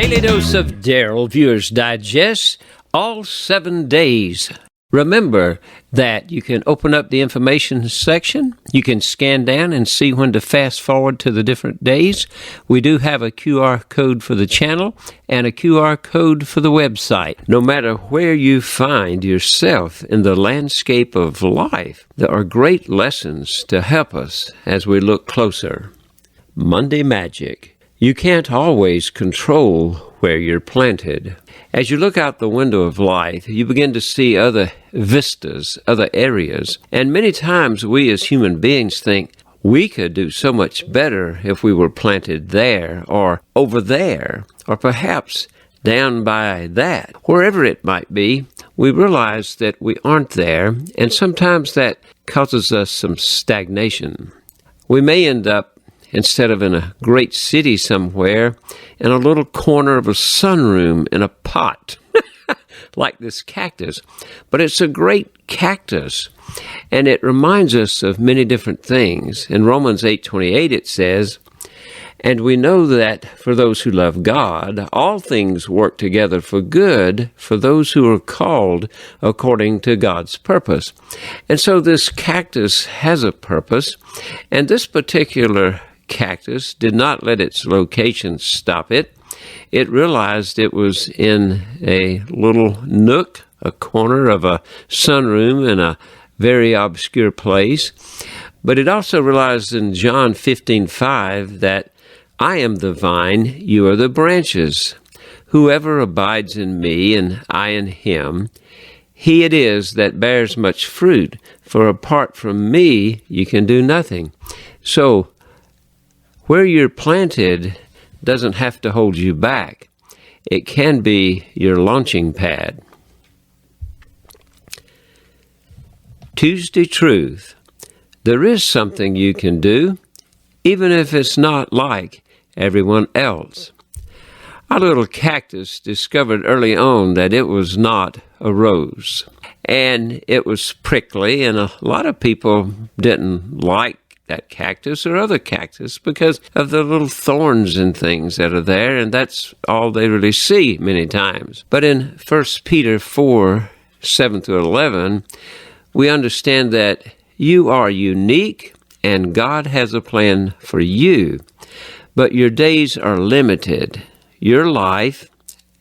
Daily Dose of Daryl Viewers Digest, all 7 days. Remember that you can open up the information section. You can scan down and see when to fast forward to the different days. We do have a QR code for the channel and a QR code for the website. No matter where you find yourself in the landscape of life, there are great lessons to help us as we look closer. Monday Magic. You can't always control where you're planted. As you look out the window of life, you begin to see other vistas, other areas, and many times we as human beings think we could do so much better if we were planted there or over there, or perhaps down by that. Wherever it might be, we realize that we aren't there, and sometimes that causes us some stagnation. We may end up, instead of in a great city somewhere, in a little corner of a sunroom in a pot, like this cactus. But it's a great cactus, and it reminds us of many different things. In Romans 8:28 it says, "And we know that for those who love God, all things work together for good for those who are called according to God's purpose." And so this cactus has a purpose, and this particular cactus did not let its location stop it. It realized it was in a little nook, a corner of a sunroom in a very obscure place. But it also realized in John 15:5 that I am the vine, you are the branches. Whoever abides in me and I in him, he it is that bears much fruit, for apart from me you can do nothing. So, where you're planted doesn't have to hold you back. It can be your launching pad. Tuesday Truth. There is something you can do, even if it's not like everyone else. Our little cactus discovered early on that it was not a rose. And it was prickly, and a lot of people didn't like that cactus or other cactus because of the little thorns and things that are there, and that's all they really see many times. But in 1 Peter 4:7-11, we understand that you are unique and God has a plan for you, but your days are limited. Your life,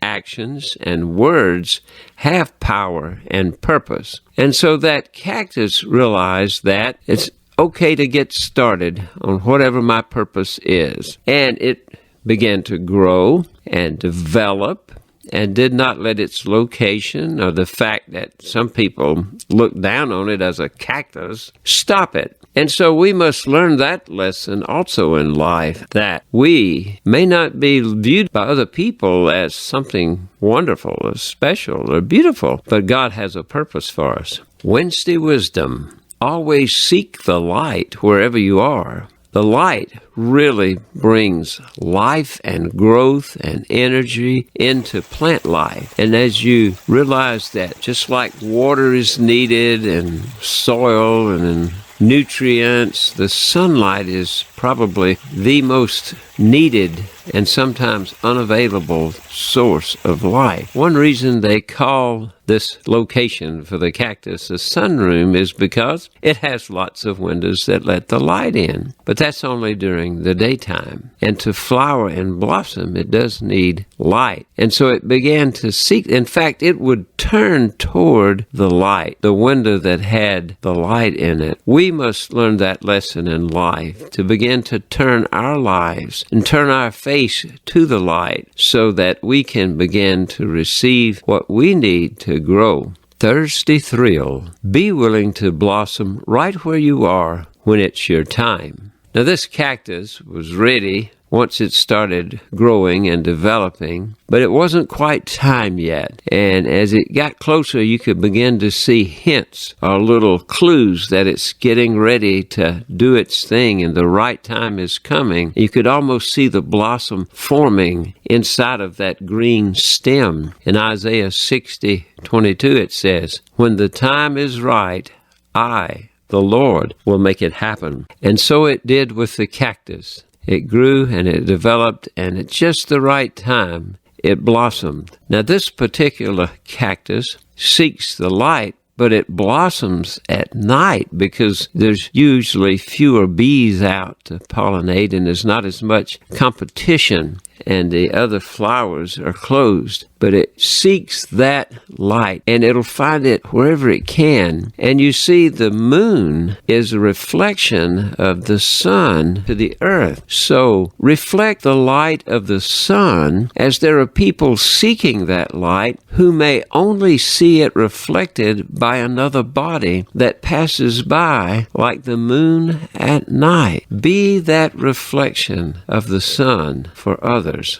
actions, and words have power and purpose. And so that cactus realized that it's okay to get started on whatever my purpose is. And it began to grow and develop and did not let its location or the fact that some people look down on it as a cactus stop it. And so we must learn that lesson also in life, that we may not be viewed by other people as something wonderful or special or beautiful, but God has a purpose for us. Wednesday Wisdom. Always seek the light wherever you are. The light really brings life and growth and energy into plant life. And as you realize that just like water is needed and soil and nutrients, the sunlight is probably the most needed and sometimes unavailable source of life. One reason they call this location for the cactus a sunroom is because it has lots of windows that let the light in. But that's only during the daytime. And to flower and blossom, it does need light. And so it began to seek. In fact, it would turn toward the light, the window that had the light in it. We must learn that lesson in life, to begin to turn our lives and turn our face to the light so that we can begin to receive what we need to grow. Thursday Thrill. Be willing to blossom right where you are when it's your time. Now this cactus was ready once it started growing and developing, but it wasn't quite time yet. And as it got closer, you could begin to see hints or little clues that it's getting ready to do its thing and the right time is coming. You could almost see the blossom forming inside of that green stem. In Isaiah 60:22 it says, "When the time is right, the Lord, will make it happen." And so it did with the cactus. It grew and it developed, and at just the right time, it blossomed. Now, this particular cactus seeks the light, but it blossoms at night because there's usually fewer bees out to pollinate and there's not as much competition, and the other flowers are closed. But it seeks that light, and it'll find it wherever it can. And you see, the moon is a reflection of the sun to the earth. So reflect the light of the sun, as there are people seeking that light who may only see it reflected by another body that passes by like the moon at night. Be that reflection of the sun for others.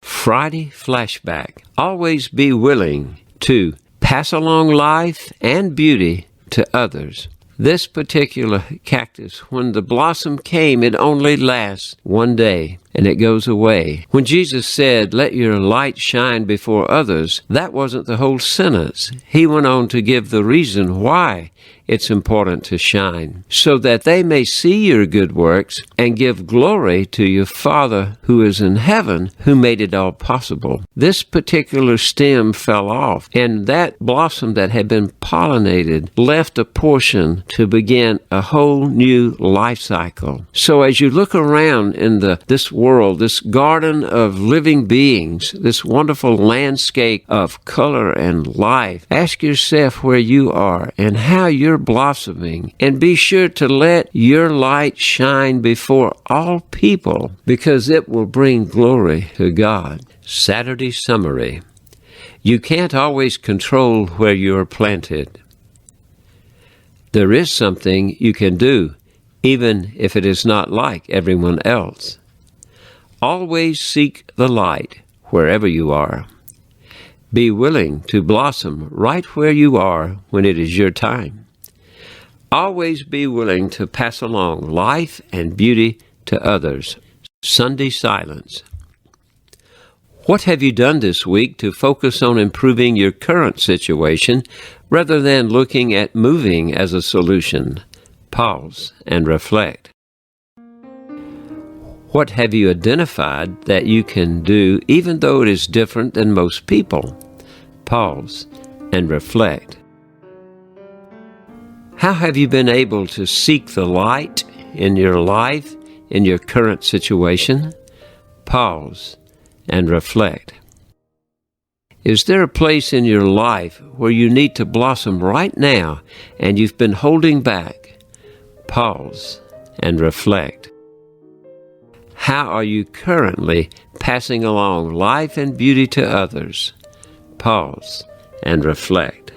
Friday Flashback. Always be willing to pass along life and beauty to others. This particular cactus, when the blossom came, it only lasts one day, and it goes away. When Jesus said, "Let your light shine before others," that wasn't the whole sentence. He went on to give the reason why it's important to shine, so that they may see your good works and give glory to your Father who is in heaven, who made it all possible. This particular stem fell off, and that blossom that had been pollinated left a portion to begin a whole new life cycle. So as you look around in this world, this garden of living beings, this wonderful landscape of color and life, ask yourself where you are and how you're blossoming, and be sure to let your light shine before all people, because it will bring glory to God. Saturday Summary. You can't always control where you are planted. There is something you can do, even if it is not like everyone else. Always seek the light wherever you are. Be willing to blossom right where you are when it is your time. Always be willing to pass along life and beauty to others. Sunday Silence. What have you done this week to focus on improving your current situation rather than looking at moving as a solution? Pause and reflect. What have you identified that you can do even though it is different than most people? Pause and reflect. How have you been able to seek the light in your life, in your current situation? Pause and reflect. Is there a place in your life where you need to blossom right now and you've been holding back? Pause and reflect. How are you currently passing along life and beauty to others? Pause and reflect.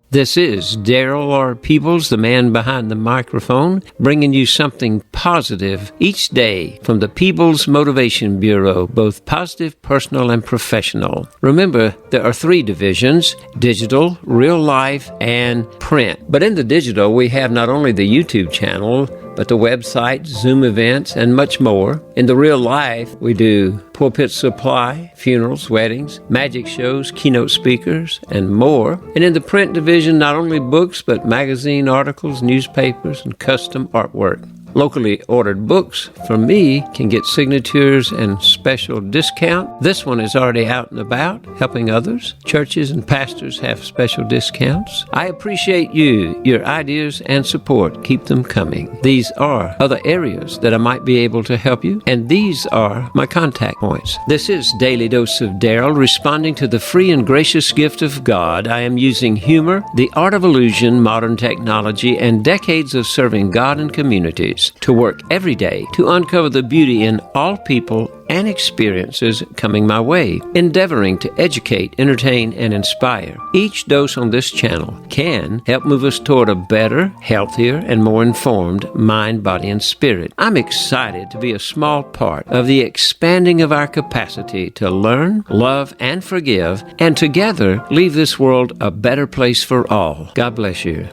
This is darrylpeebles, the man behind the microphone, bringing you something positive each day from the Peebles Motivation Bureau, both positive, personal, and professional. Remember, there are 3 divisions: digital, real life, and print. But in the digital, we have not only the YouTube channel, but the website, Zoom events, and much more. In the real life, we do pulpit supply, funerals, weddings, magic shows, keynote speakers, and more. And in the print division, not only books, but magazine articles, newspapers, and custom artwork. Locally ordered books from me can get signatures and special discount. This one is already out and about, helping others. Churches and pastors have special discounts. I appreciate you, your ideas and support. Keep them coming. These are other areas that I might be able to help you, and these are my contact points. This is Daily Dose of Daryl, responding to the free and gracious gift of God. I am using humor, the art of illusion, modern technology, and decades of serving God and communities to work every day to uncover the beauty in all people and experiences coming my way, endeavoring to educate, entertain, and inspire. Each dose on this channel can help move us toward a better, healthier, and more informed mind, body, and spirit. I'm excited to be a small part of the expanding of our capacity to learn, love, and forgive, and together leave this world a better place for all. God bless you.